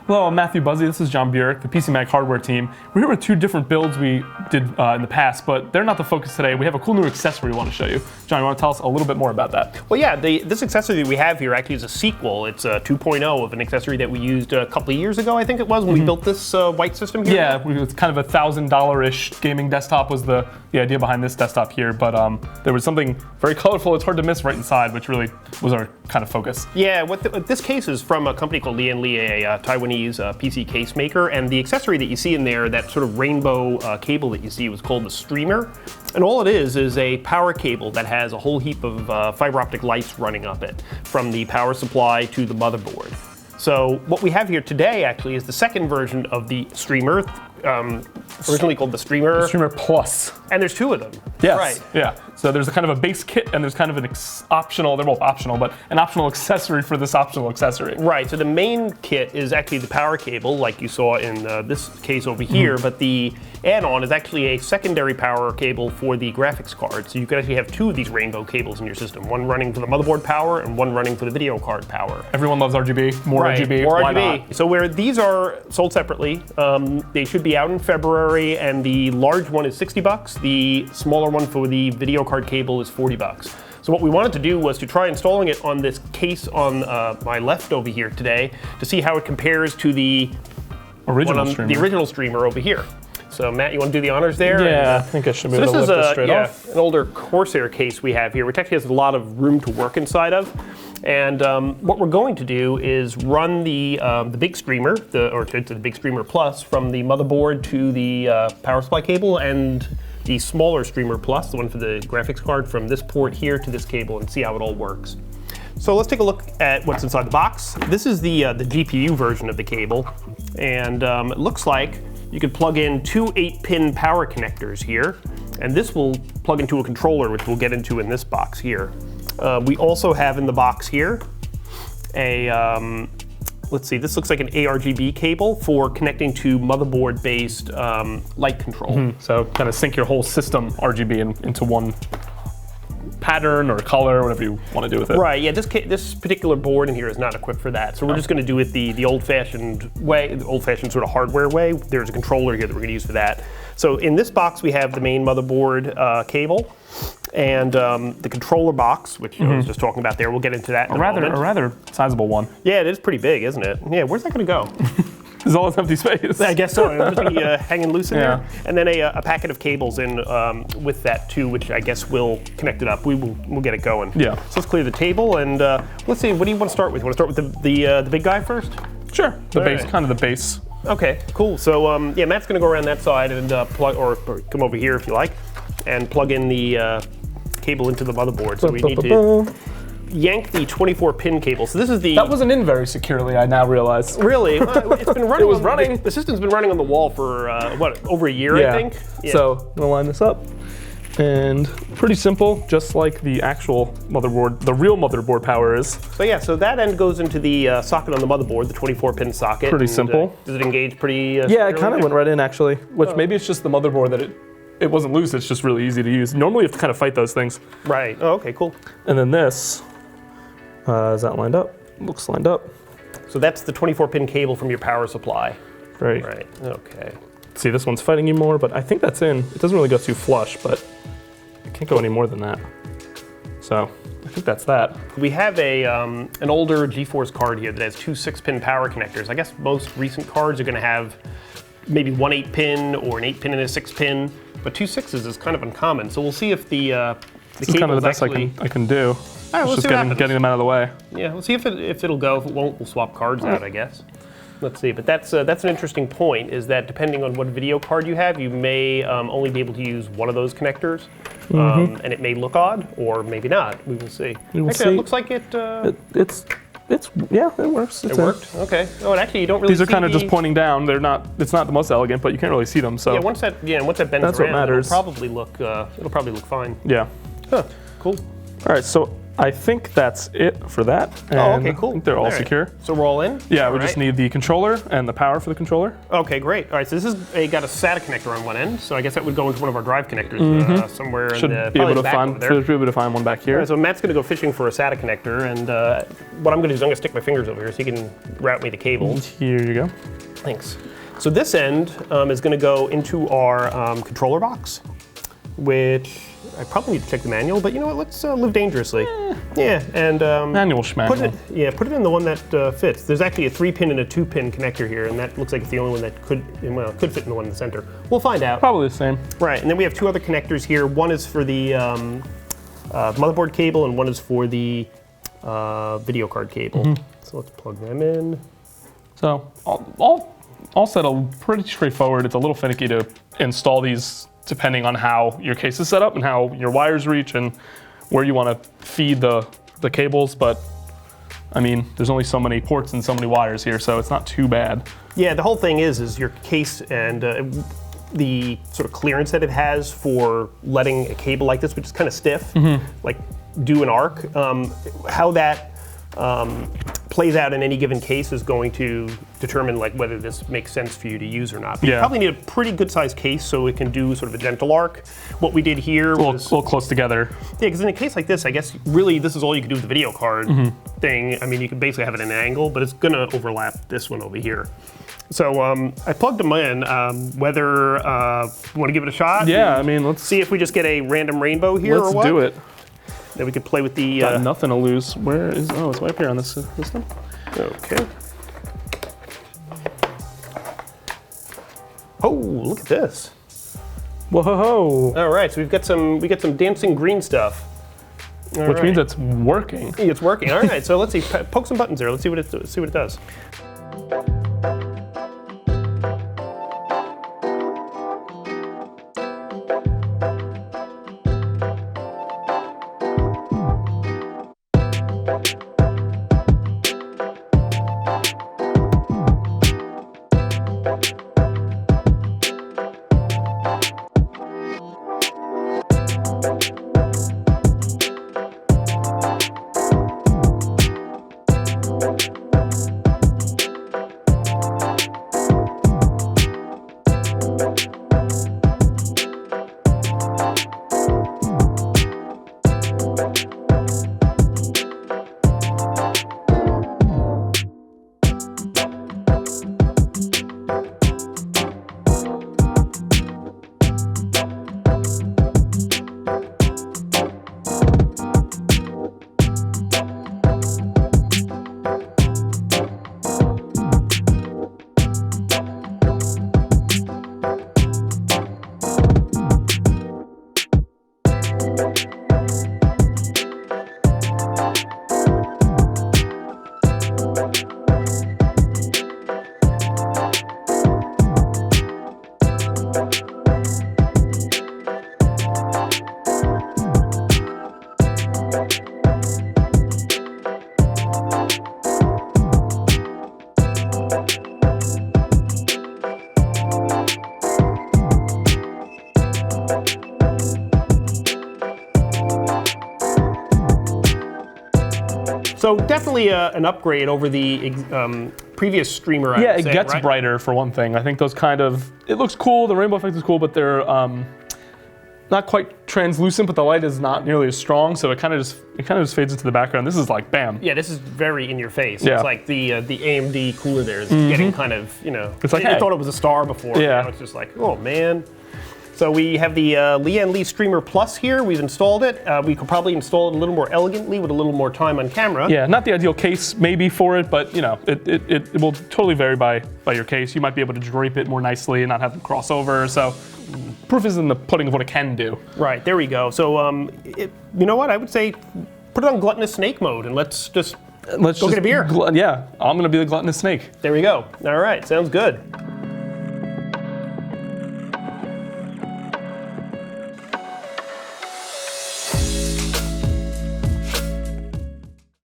Hello, I'm Matthew Buzzy. This is John Burek, the PC Mag hardware team. We're here with two different builds we did in the past, but they're not the focus today. We have a cool new accessory we want to show you. John, you want to tell us a little bit more about that? Well, yeah, this accessory we have here actually is a sequel. It's a 2.0 of an accessory that we used a couple of years ago, I think it was, when we built this white system here. Yeah, it's kind of a $1,000-ish gaming desktop was the idea behind this desktop here, but there was something very colorful. It's hard to miss right inside, which really was our kind of focus. Yeah, what this case is from a company called Lian Li, a Taiwanese PC case maker, and the accessory that you see in there, that sort of rainbow cable that you see, was called the Strimer. And all it is a power cable that has a whole heap of fiber optic lights running up it, from the power supply to the motherboard. So what we have here today actually is the second version of the Strimer, originally called the Strimer. The Strimer Plus. And there's two of them. Yes. Right. Yeah. So there's a kind of a base kit and there's kind of an optional, they're both optional, but an optional accessory for this optional accessory. Right. So the main kit is actually the power cable, like you saw in this case over here, but the add-on is actually a secondary power cable for the graphics card. So you can actually have two of these rainbow cables in your system, one running for the motherboard power and one running for the video card power. Everyone loves RGB, more RGB, more why RGB. not? So where these are sold separately, they should be out in February, and the large one is $60. The smaller one for the video card cable is $40. So what we wanted to do was to try installing it on this case on my left over here today to see how it compares to the original Strimer over here. So Matt, you want to do the honors there? Yeah, I think I should be able to lift this straight off. An older Corsair case we have here, which actually has a lot of room to work inside of. And what we're going to do is run the big Strimer, the big Strimer Plus, from the motherboard to the power supply cable, and the smaller Strimer Plus, the one for the graphics card, from this port here to this cable, and see how it all works. So let's take a look at what's inside the box. This is the GPU version of the cable, and it looks like you can plug in two 8-pin power connectors here, and this will plug into a controller, which we'll get into in this box here. We also have in the box here a, let's see, this looks like an ARGB cable for connecting to motherboard-based light control. So kind of sync your whole system RGB into one pattern or color, whatever you want to do with it. Right, yeah, this particular board in here is not equipped for that. So we're just going to do it the old-fashioned way, the old-fashioned sort of hardware way. There's a controller here that we're going to use for that. So in this box we have the main motherboard cable, and the controller box, which I was just talking about there. We'll get into that in a moment. A rather sizable one. Yeah, it is pretty big, isn't it? Yeah, where's that going to go? There's all this empty space. I guess so. It'll just be hanging loose in there. And then a packet of cables in with that too, which I guess will connect it up. We'll get it going. Yeah. So let's clear the table, and let's see. What do you want to start with? You want to start with the big guy first? Sure. The base, kind of the base. Okay, cool. So yeah, Matt's going to go around that side and plug, or come over here if you like, and plug in the cable into the motherboard. So we need to yank the 24-pin cable. So this is the... That wasn't in very securely, I now realize. Really? It's been running. It was running. The system's been running on the wall for, what, over a year, I think? Yeah. So I'm gonna line this up. And pretty simple, just like the actual motherboard, the real motherboard power is. So yeah, so that end goes into the socket on the motherboard, the 24-pin socket. Pretty simple. Does it engage pretty yeah, it kind of went right in, actually. Which maybe it's just the motherboard that it wasn't loose, it's just really easy to use. Normally you have to kind of fight those things. Right, oh, okay, cool. And then this, is that lined up? Looks lined up. So that's the 24-pin cable from your power supply. Right. Right, okay. See, this one's fighting you more, but I think that's in. It doesn't really go too flush, but it can't go any more than that. So I think that's that. We have an older GeForce card here that has two 6-pin power connectors. I guess most recent cards are going to have maybe one 8-pin or an 8-pin and a 6-pin, but two 6s is kind of uncommon. So we'll see if the this is kind of the best I can do. All right, we'll just getting them out of the way. Yeah, we'll see if it'll go. If it won't, we'll swap cards out, I guess. Let's see, but that's an interesting point, is that depending on what video card you have, you may only be able to use one of those connectors, and it may look odd, or maybe not. We will see. Actually, it looks like it works. It worked? Okay. Oh, and actually you don't really These are kind of just pointing down. They're not, it's not the most elegant, but you can't really see them, so. Yeah, once that bends that's around, what matters. it'll probably look fine. Yeah. Huh, cool. All right, so I think that's it for that. And Oh, okay, cool. I think they're all right. secure. So we're all in? Yeah, All we right. just need the controller and the power for the controller. Okay, great. All right, so this is got a SATA connector on one end, so I guess that would go into one of our drive connectors somewhere Should in the, be probably able to the back find. over there. Should be able to find one back here. All right, so Matt's going to go fishing for a SATA connector, and what I'm going to do is I'm going to stick my fingers over here so he can route me the cables. Here you go. Thanks. So this end is going to go into our controller box, which I probably need to check the manual, but you know what? Let's live dangerously. Yeah, and Manual schmanual. put it in the one that fits. There's actually a 3-pin and a 2-pin connector here, and that looks like it's the only one that could fit in the one in the center. We'll find out. Probably the same. Right, and then we have 2 other connectors here. One is for the motherboard cable, and one is for the video card cable. So let's plug them in. So all set up pretty straightforward. It's a little finicky to install these depending on how your case is set up and how your wires reach and where you want to feed the cables, but I mean, there's only so many ports and so many wires here, so it's not too bad. Yeah, the whole thing is your case and the sort of clearance that it has for letting a cable like this, which is kind of stiff, like do an arc, how that plays out in any given case is going to determine like whether this makes sense for you to use or not. But you probably need a pretty good sized case so it can do sort of a gentle arc. What we did here was A little close together. Yeah, because in a case like this, I guess really this is all you can do with the video card thing. I mean, you can basically have it at an angle, but it's gonna overlap this one over here. So I plugged them in. Whether you want to give it a shot? Yeah, I mean, let's See if we just get a random rainbow here or what? do it. Then we can play with the. Got nothing to lose. Where is? Oh, it's right up here on this system. Okay. Oh, look at this. Whoa! All right, so we got some dancing green stuff. All Which right. means it's working. It's working. All right, so let's see. Poke some buttons there. Let's see what it does. So definitely an upgrade over the previous streamer. I Yeah, would it say, gets right? brighter for one thing. I think those kind of, it looks cool, the rainbow effect is cool, but they're not quite translucent, but the light is not nearly as strong, so it kind of just fades into the background. This is like, bam. Yeah, this is very in your face. Yeah. It's like the AMD cooler there is getting kind of, It's like, I hey. thought it was a star before. Yeah. Now it's just like, oh man. So we have the Lian Li Strimer Plus here. We've installed it. We could probably install it a little more elegantly with a little more time on camera. Yeah, not the ideal case maybe for it, but you know, it will totally vary by your case. You might be able to drape it more nicely and not have them cross over. So proof is in the pudding of what it can do. Right, there we go. So you know what? I would say put it on gluttonous snake mode and let's go get a beer. Yeah, I'm gonna be the gluttonous snake. There we go. All right, sounds good.